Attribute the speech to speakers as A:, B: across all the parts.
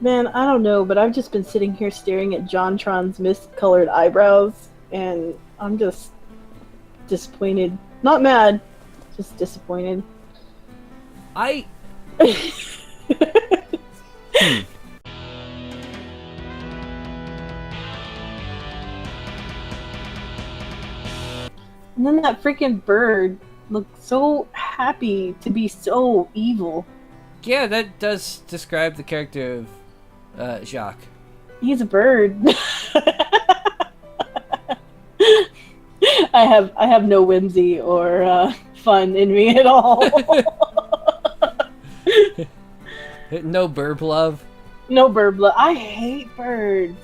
A: Man, I don't know, but I've just been sitting here staring at JonTron's mist-colored eyebrows, and I'm just disappointed. Not mad, just disappointed.
B: I...
A: And
B: Hmm.
A: then that freaking bird looked so happy to be so evil.
B: Yeah, that does describe the character of Jacques.
A: He's a bird. I have no whimsy or fun in me at all.
B: No burb love.
A: No bird blood. I hate birds.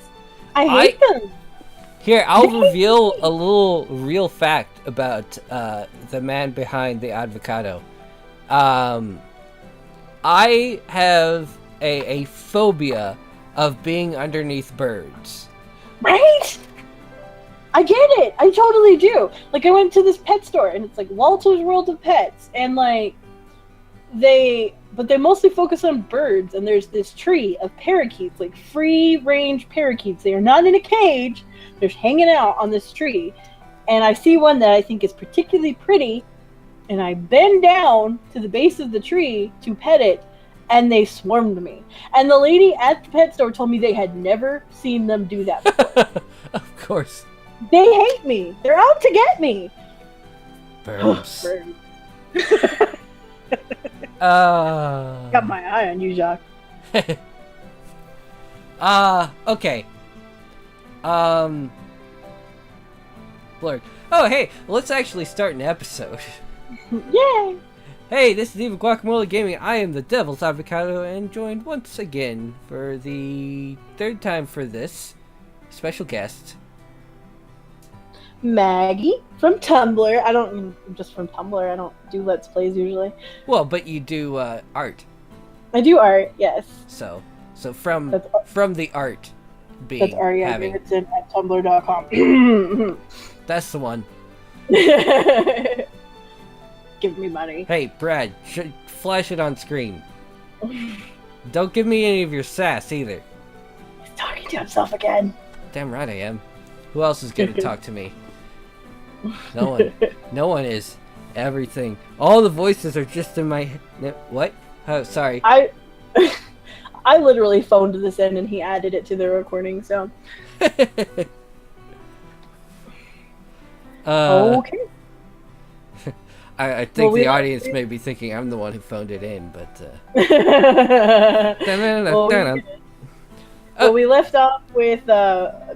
A: I hate them.
B: Here, I'll reveal a little real fact about the man behind the Advocado. I have a phobia of being underneath birds.
A: Right? I get it. I totally do. Like, I went to this pet store, and it's like Walter's World of Pets, and like they mostly focus on birds. And there's this tree of parakeets, like free-range parakeets. They are not in a cage. They're hanging out on this tree, and I see one that I think is particularly pretty, and I bend down to the base of the tree to pet it, and they swarmed me. And the lady at the pet store told me they had never seen them do that before.
B: Of course.
A: They hate me. They're out to get me.
B: Birds.
A: Birds. Got my eye on you, Jacques.
B: Okay. Blurred. Oh, hey, let's actually start an episode.
A: Yay!
B: Hey, this is Eva Guacamole Gaming. I am the Devil's Advocado, and joined once again for the third time for this special guest.
A: Maggie from Tumblr. I'm just from Tumblr. I don't do Let's Plays usually.
B: Well, but you do art.
A: I do art, yes.
B: So from
A: That's
B: the art being
A: That's Aria
B: having.
A: Davidson at tumblr.com.
B: That's the one.
A: Give me money.
B: Hey, Brad, flash it on screen. Don't give me any of your sass either.
A: He's talking to himself again.
B: Damn right I am. Who else is going to talk to me? No one. No one is. Everything. All the voices are just in my head. What? Oh, sorry.
A: I literally phoned this in and he added it to the recording, so. Okay.
B: I think the audience may be thinking I'm the one who phoned it in, but...
A: Well, we left off with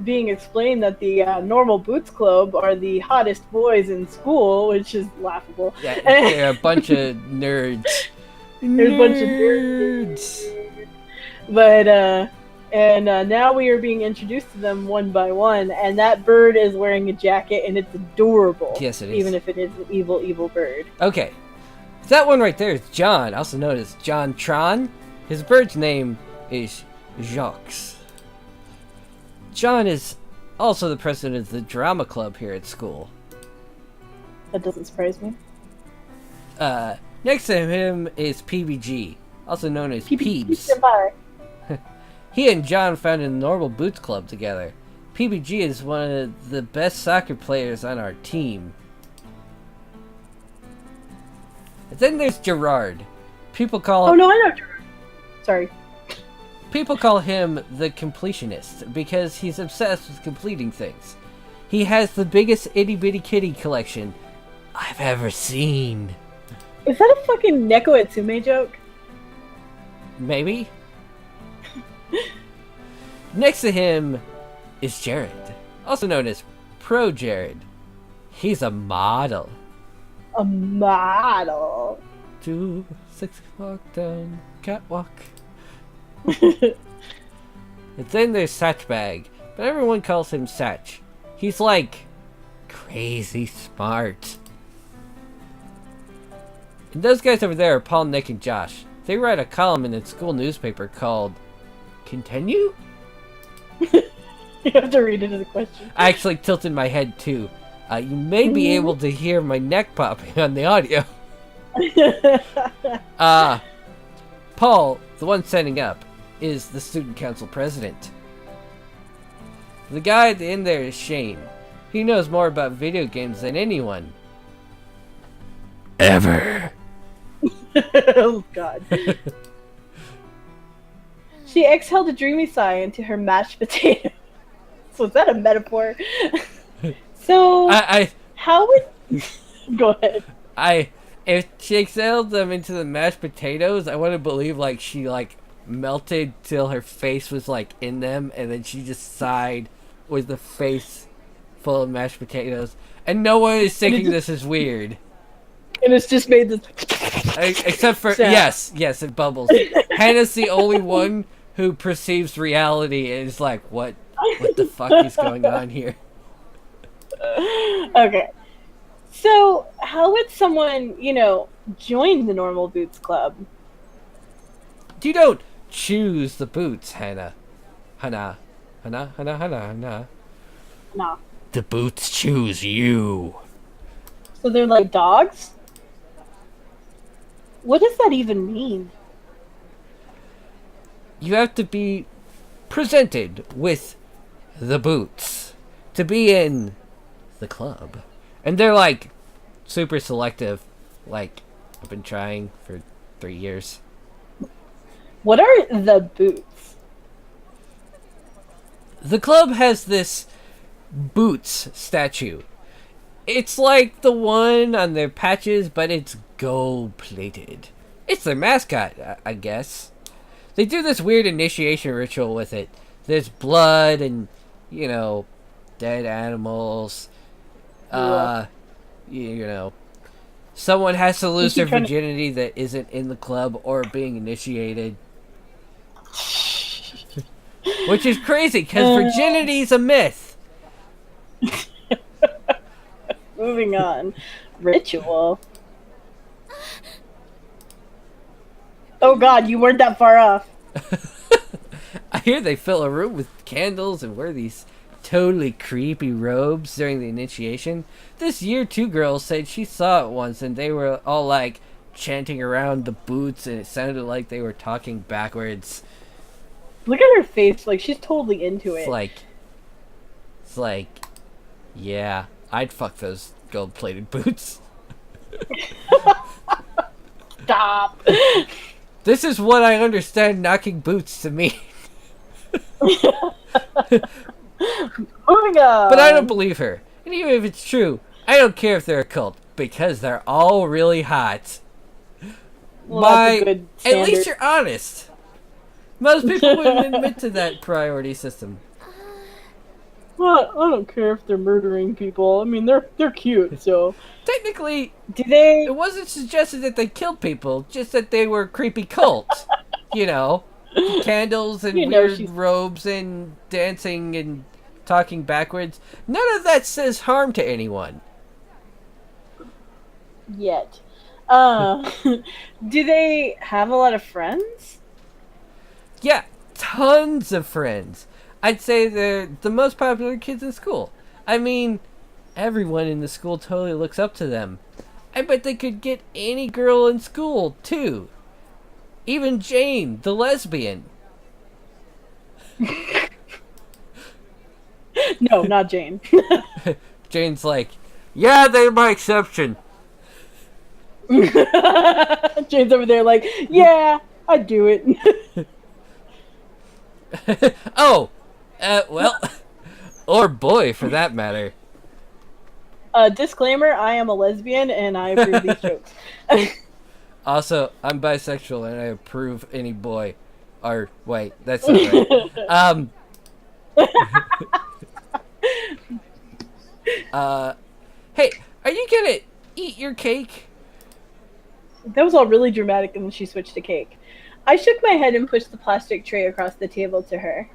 A: being explained that the normal Boots Club are the hottest boys in school, which is laughable.
B: Yeah, they're a bunch of nerds.
A: There's a bunch of nerds. But, now we are being introduced to them one by one, and that bird is wearing a jacket, and it's adorable.
B: Yes, it is.
A: Even if it is an evil, evil bird.
B: Okay. That one right there is John, also known as John Tron. His bird's name is Jacques. John is also the president of the drama club here at school.
A: That doesn't surprise me.
B: Next to him is PBG, also known as Peebs.
A: Bye.
B: He and John founded the Normal Boots Club together. PBG is one of the best soccer players on our team. And then there's Gerard. People call him...
A: Oh, no, I know Gerard. Sorry.
B: People call him the completionist because he's obsessed with completing things. He has the biggest itty-bitty kitty collection I've ever seen.
A: Is that a fucking Neko Atsume joke?
B: Maybe? Next to him is Jared, also known as Pro Jared. He's a model.
A: A model.
B: 2 6 o'clock down catwalk. And then there's Satchbag, but everyone calls him Satch. He's like crazy smart. And those guys over there are Paul, Nick, and Josh. They write a column in the school newspaper called Continue?
A: You have to read it as a question.
B: I actually tilted my head too. You may be able to hear my neck popping on the audio. Paul, the one setting up, is the student council president. The guy at the end there is Shane. He knows more about video games than anyone. Ever.
A: Oh, God. She exhaled a dreamy sigh into her mashed potato. So is that a metaphor? So, how would... Go ahead.
B: If she exhaled them into the mashed potatoes, I want to believe, like, she, like, melted till her face was, like, in them, and then she just sighed with the face full of mashed potatoes. And no one is thinking this is weird.
A: And it's just made this...
B: Except for... Yes, it bubbles. Hannah's the only one who perceives reality and is like, what the fuck is going on here?
A: Okay. So, how would someone, join the Normal Boots Club?
B: You don't choose the boots, Hannah. Hannah.
A: No.
B: The boots choose you.
A: So they're like dogs? What does that even mean?
B: You have to be presented with the boots to be in the club. And they're like super selective. Like, I've been trying for 3 years.
A: What are the boots?
B: The club has this boots statue. It's like the one on their patches, but it's gold-plated. It's their mascot, I guess. They do this weird initiation ritual with it. There's blood and, dead animals. Someone has to lose their virginity that isn't in the club or being initiated. Which is crazy, because virginity's a myth.
A: Moving on. Ritual. Oh god, you weren't that far off.
B: I hear they fill a room with candles and wear these totally creepy robes during the initiation. This year 2 girl said she saw it once and they were all like chanting around the boots and it sounded like they were talking backwards.
A: Look at her face, like she's totally into it.
B: It's like, yeah, I'd fuck those gold-plated boots.
A: Stop.
B: This is what I understand knocking boots to mean.
A: Moving on.
B: But I don't believe her. And even if it's true, I don't care if they're a cult, because they're all really hot.
A: Well, that's a good standard.
B: At least you're honest. Most people wouldn't admit to that priority system.
A: Well, I don't care if they're murdering people. I mean, they're cute, so...
B: Technically,
A: it
B: wasn't suggested that they killed people, just that they were creepy cults. Candles and weird robes and dancing and talking backwards. None of that says harm to anyone.
A: Yet. Do they have a lot of friends?
B: Yeah, tons of friends. I'd say they're the most popular kids in school. I mean, everyone in the school totally looks up to them. I bet they could get any girl in school, too. Even Jane, the lesbian.
A: No, not Jane.
B: Jane's like, yeah, they're my exception.
A: Jane's over there like, yeah, I'd do it.
B: Oh, well, or boy, for that matter.
A: Disclaimer, I am a lesbian and I approve these jokes.
B: Also, I'm bisexual and I approve any boy. Or, wait, that's not right. Hey, are you gonna eat your cake?
A: That was all really dramatic and then she switched to cake. I shook my head and pushed the plastic tray across the table to her.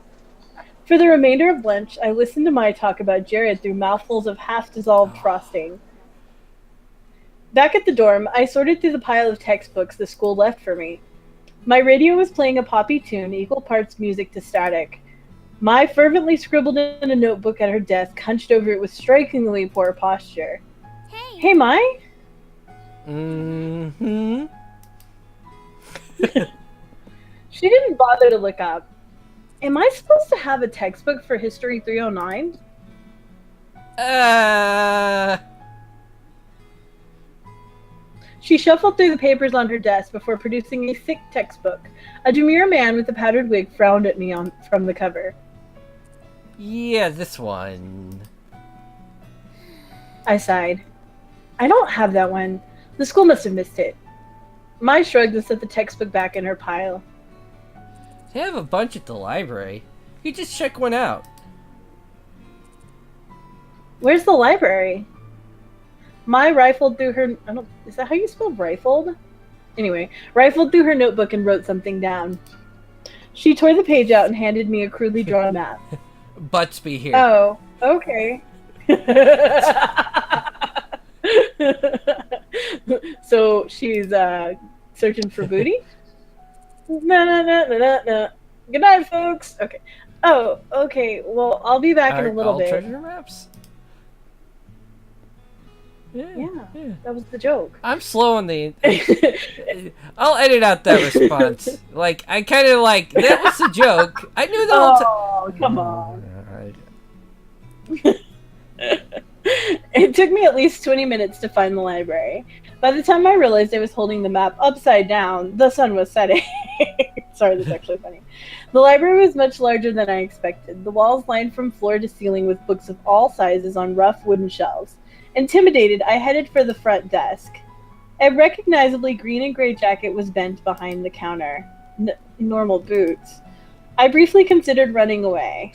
A: For the remainder of lunch, I listened to Mai talk about Jared through mouthfuls of half-dissolved frosting. Back at the dorm, I sorted through the pile of textbooks the school left for me. My radio was playing a poppy tune, equal parts music to static. Mai fervently scribbled in a notebook at her desk, hunched over it with strikingly poor posture. Hey, Mai?
B: Mm-hmm.
A: She didn't bother to look up. Am I supposed to have a textbook for History 309? She shuffled through the papers on her desk before producing a thick textbook. A demure man with a powdered wig frowned at me from the cover.
B: Yeah, this one.
A: I sighed. I don't have that one. The school must have missed it. Mai shrugged and set the textbook back in her pile.
B: They have a bunch at the library. You just check one out.
A: Where's the library? Mai rifled through her... is that how you spell rifled? Anyway, rifled through her notebook and wrote something down. She tore the page out and handed me a crudely drawn map.
B: Butts be here.
A: Oh, okay. So she's searching for booty? No. Good night, folks. Okay. Oh, okay. Well, I'll be back in a little bit.
B: Treasure maps?
A: Yeah, that was the joke.
B: I'm slow on the... I'll edit out that response. Like, I kind of like... That was a joke. I knew the whole time.
A: Oh, come on. It took me at least 20 minutes to find the library. By the time I realized I was holding the map upside down, the sun was setting. Sorry, that's actually funny. The library was much larger than I expected. The walls lined from floor to ceiling with books of all sizes on rough wooden shelves. Intimidated, I headed for the front desk. A recognizably green and gray jacket was bent behind the counter. Normal boots. I briefly considered running away.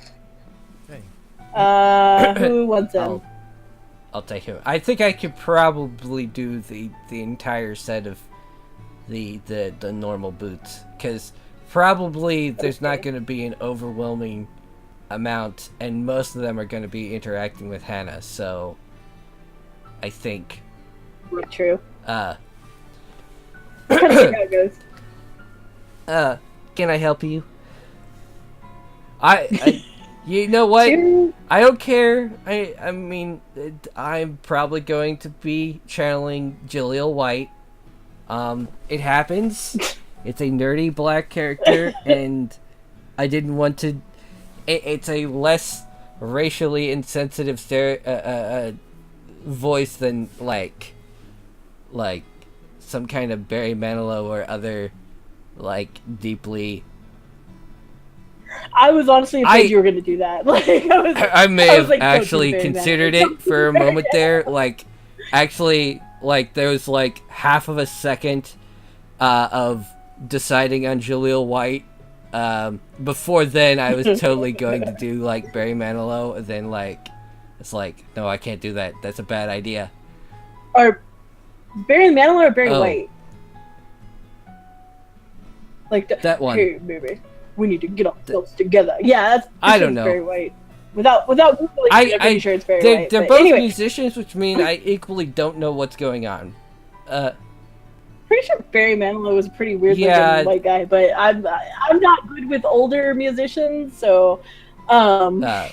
A: Who wants them?
B: I'll take him. I think I could probably do the entire set of the normal boots, because probably there's not going to be an overwhelming amount, and most of them are going to be interacting with Hannah. So I think.
A: True.
B: Can I help you? You know what? I don't care. I mean, I'm probably going to be channeling Jaleel White. It happens. It's a nerdy black character, and I didn't want to... It's a less racially insensitive voice than, like some kind of Barry Manilow or other, like, deeply...
A: I was honestly afraid you were going to do that. Like,
B: I may have actually considered it for a moment there. Like, actually, like, there was, like, half of a second of deciding on Jaleel White. Before then, I was totally going to do, like, Barry Manilow. And then, like, it's like, no, I can't do that. That's a bad idea.
A: Or Barry Manilow or Barry White? Like,
B: that one.
A: Hey, baby. We need to get ourselves together. Yeah, that's
B: I don't know.
A: Barry White. Without Googling, I'm pretty sure it's Barry White.
B: They're both musicians, which mean I equally don't know what's going on.
A: Pretty sure Barry Manilow was a pretty weird looking white guy, but I'm not good with older musicians, so anyway.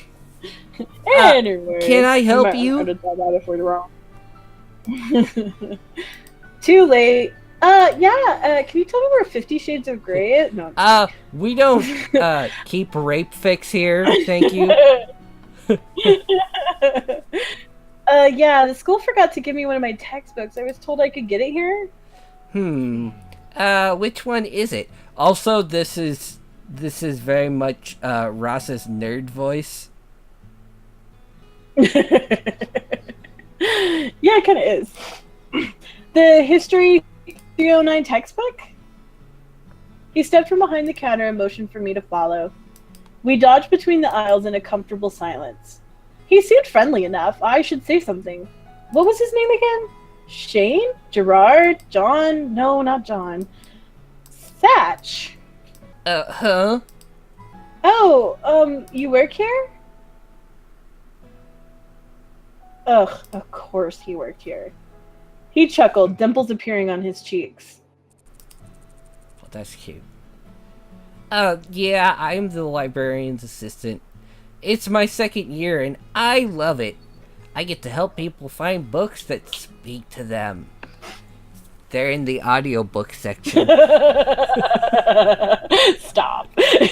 B: Can I help you?
A: If we're wrong. Too late. Can you tell me where 50 Shades of Grey is? No.
B: We don't, keep rape fix here, thank you.
A: The school forgot to give me one of my textbooks. I was told I could get it here.
B: Which one is it? Also, this is very much, Ross's nerd voice.
A: Yeah, it kinda is. The History 309 textbook? He stepped from behind the counter and motioned for me to follow. We dodged between the aisles in a comfortable silence. He seemed friendly enough. I should say something. What was his name again? Shane? Gerard? John? No, not John. Thatch.
B: Huh?
A: Oh, you work here? Ugh, of course he worked here. He chuckled, dimples appearing on his cheeks.
B: Well, that's cute. Yeah, I'm the librarian's assistant. It's my second year, and I love it. I get to help people find books that speak to them. They're in the audiobook section.
A: Stop. I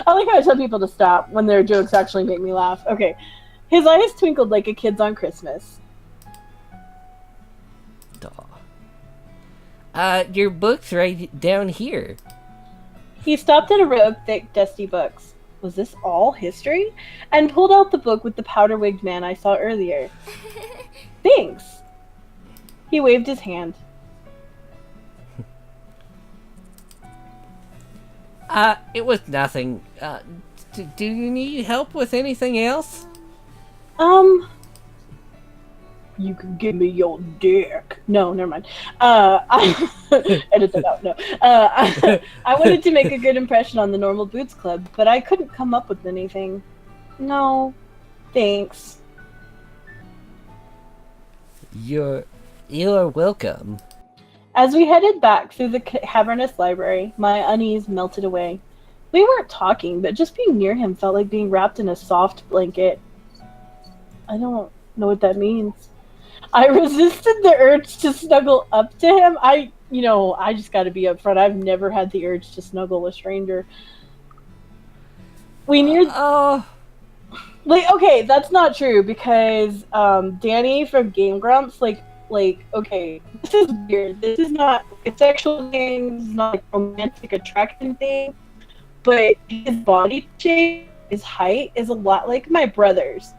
A: like how I tell people to stop when their jokes actually make me laugh. Okay. His eyes twinkled like a kid's on Christmas.
B: Your book's right down here.
A: He stopped at a row of thick, dusty books. Was this all history? And pulled out the book with the powder-wigged man I saw earlier. Thanks. He waved his hand.
B: It was nothing. Do you need help with anything else?
A: You can give me your dick. No, never mind. I edit that out. No. I wanted to make a good impression on the Normal Boots Club, but I couldn't come up with anything. No, thanks.
B: You're welcome.
A: As we headed back through the cavernous library, my unease melted away. We weren't talking, but just being near him felt like being wrapped in a soft blanket. I don't know what that means. I resisted the urge to snuggle up to him. I just gotta be upfront. I've never had the urge to snuggle a stranger. We neared... okay, that's not true, because Danny from Game Grumps, okay, this is weird. This is not a sexual thing. This is not a romantic attraction thing. But his body shape, his height, is a lot like my brother's.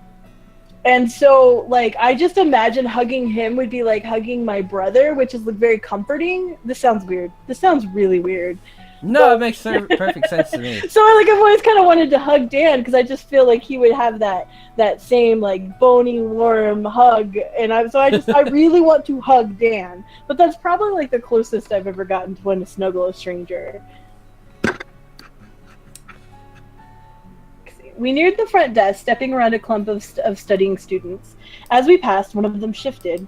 A: And so, I just imagine hugging him would be like hugging my brother, which is very comforting. This sounds weird. This sounds really weird.
B: No, it makes perfect sense to me.
A: So, I've always kind of wanted to hug Dan, because I just feel like he would have that same, bony, warm hug. And I really want to hug Dan. But that's probably, the closest I've ever gotten to wanting to snuggle a stranger. We neared the front desk, stepping around a clump of studying students. As we passed, one of them shifted.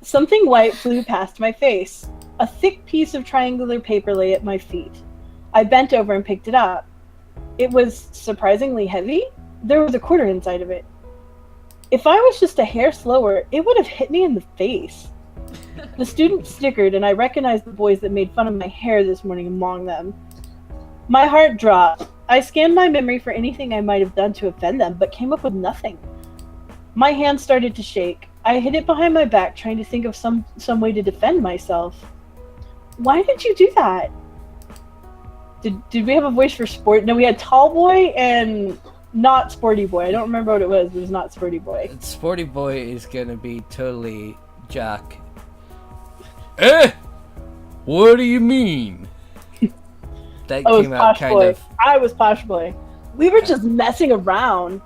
A: Something white flew past my face. A thick piece of triangular paper lay at my feet. I bent over and picked it up. It was surprisingly heavy. There was a quarter inside of it. If I was just a hair slower, it would have hit me in the face. The student snickered, and I recognized the boys that made fun of my hair this morning among them. My heart dropped. I scanned my memory for anything I might have done to offend them, but came up with nothing. My hand started to shake. I hid it behind my back, trying to think of some way to defend myself. Why did you do that? Did we have a voice for sport? No, we had Tall Boy and not Sporty Boy. I don't remember what it was. It was not Sporty Boy.
B: Sporty Boy is gonna be totally Jock. What do you mean? That came out kind of...
A: I was Posh Boy. We were just messing around.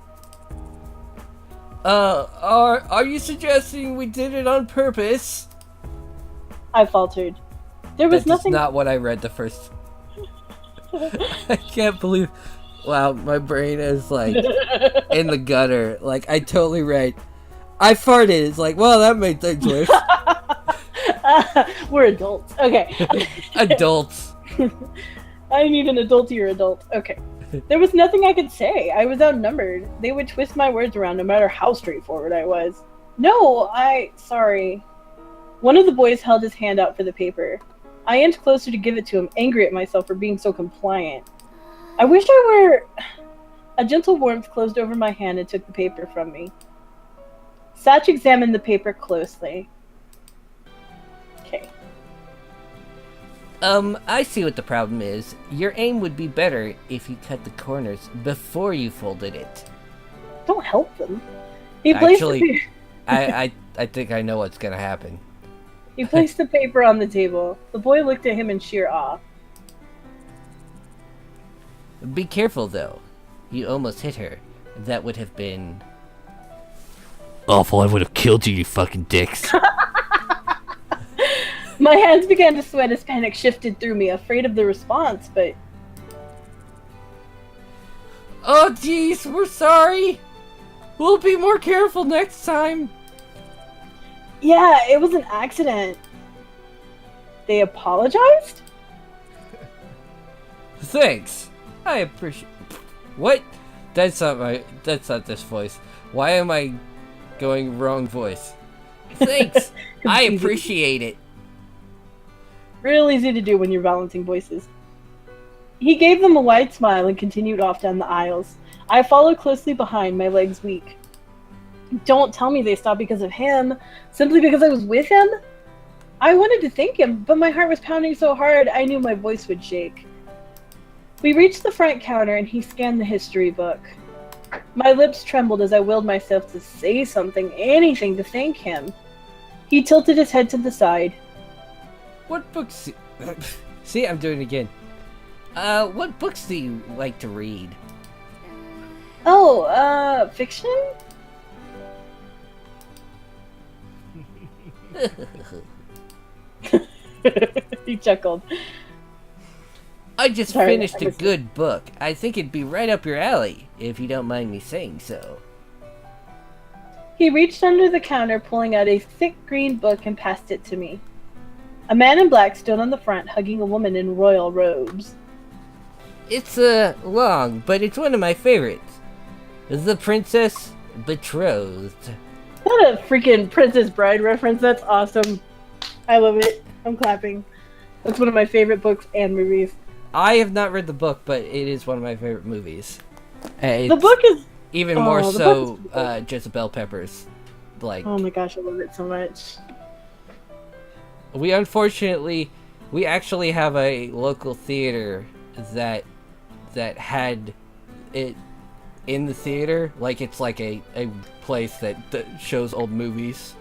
B: Are you suggesting we did it on purpose?
A: I faltered. There was nothing...
B: That's not what I read the first... I can't believe... Wow, my brain is, in the gutter. I totally read... I farted. It's well, that made things worse.
A: We're adults. Okay.
B: Adults.
A: I need an adultier adult. Okay. There was nothing I could say. I was outnumbered. They would twist my words around no matter how straightforward I was. No, sorry. One of the boys held his hand out for the paper. I inched closer to give it to him, angry at myself for being so compliant. I wish I were... A gentle warmth closed over my hand and took the paper from me. Satch examined the paper closely. Okay.
B: I see what the problem is. Your aim would be better if you cut the corners before you folded it.
A: Don't help them.
B: Actually, I think I know what's gonna happen.
A: He placed the paper on the table. The boy looked at him in sheer awe.
B: Be careful, though. You almost hit her. That would have been... awful. I would have killed you, you fucking dicks.
A: My hands began to sweat as panic shifted through me, afraid of the response, but...
B: Oh, jeez, we're sorry. We'll be more careful next time.
A: Yeah, it was an accident. They apologized?
B: Thanks. I appreciate... What? That's not this voice. Why am I going wrong voice. Thanks. I
A: Easy.
B: appreciate it.
A: Real easy to do when you're balancing voices. He gave them a wide smile and continued off down the aisles. I followed closely behind, my legs weak. Don't tell me they stopped because of him, simply because I was with him? I wanted to thank him, but my heart was pounding so hard I knew my voice would shake. We reached the front counter and he scanned the history book. My lips trembled as I willed myself to say something, anything to thank him. He tilted his head to the side.
B: What books... See, I'm doing it again. What books do you like to read?
A: Oh, fiction? He chuckled.
B: I just
A: Sorry,
B: finished
A: I
B: a good book. I think it'd be right up your alley, if you don't mind me saying so.
A: He reached under the counter, pulling out a thick green book and passed it to me. A man in black stood on the front, hugging a woman in royal robes.
B: It's, long, but it's one of my favorites. The Princess Betrothed.
A: Is that a freaking Princess Bride reference? That's awesome. I love it. I'm clapping. That's one of my favorite books and movies.
B: I have not read the book, but it is one of my favorite movies.
A: The book is...
B: even more
A: the
B: so,
A: book is
B: Jezebel Peppers. Like,
A: oh my gosh, I love it so much.
B: we actually have a local theater that had it in the theater. Like, it's like a place that shows old movies.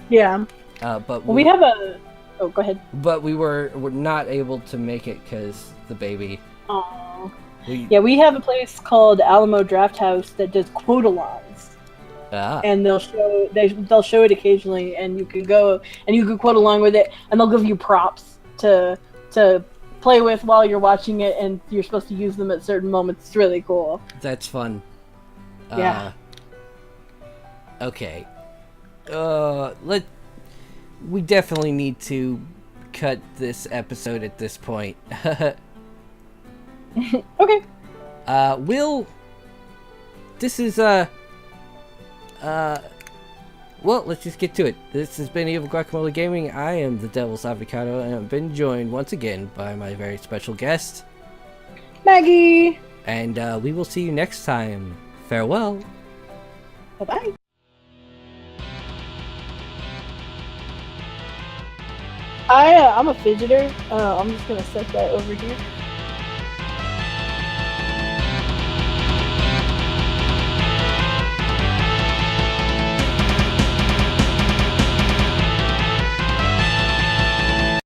A: Yeah.
B: But
A: we have a... Oh, go ahead.
B: But we're not able to make it because the baby.
A: Aww. Yeah, we have a place called Alamo Draft House that does quote-alongs. And they'll show it occasionally, and you could go and you could quote along with it, and they'll give you props to play with while you're watching it, and you're supposed to use them at certain moments. It's really cool.
B: That's fun.
A: Yeah.
B: Okay. We definitely need to cut this episode at this point.
A: Okay.
B: This is, well, let's just get to it. This has been Evil Guacamole Gaming. I am the Devil's Avocado, and I've been joined once again by my very special guest,
A: Maggie!
B: And, we will see you next time. Farewell.
A: Bye-bye. I'm a fidgeter. I'm just gonna set that over here.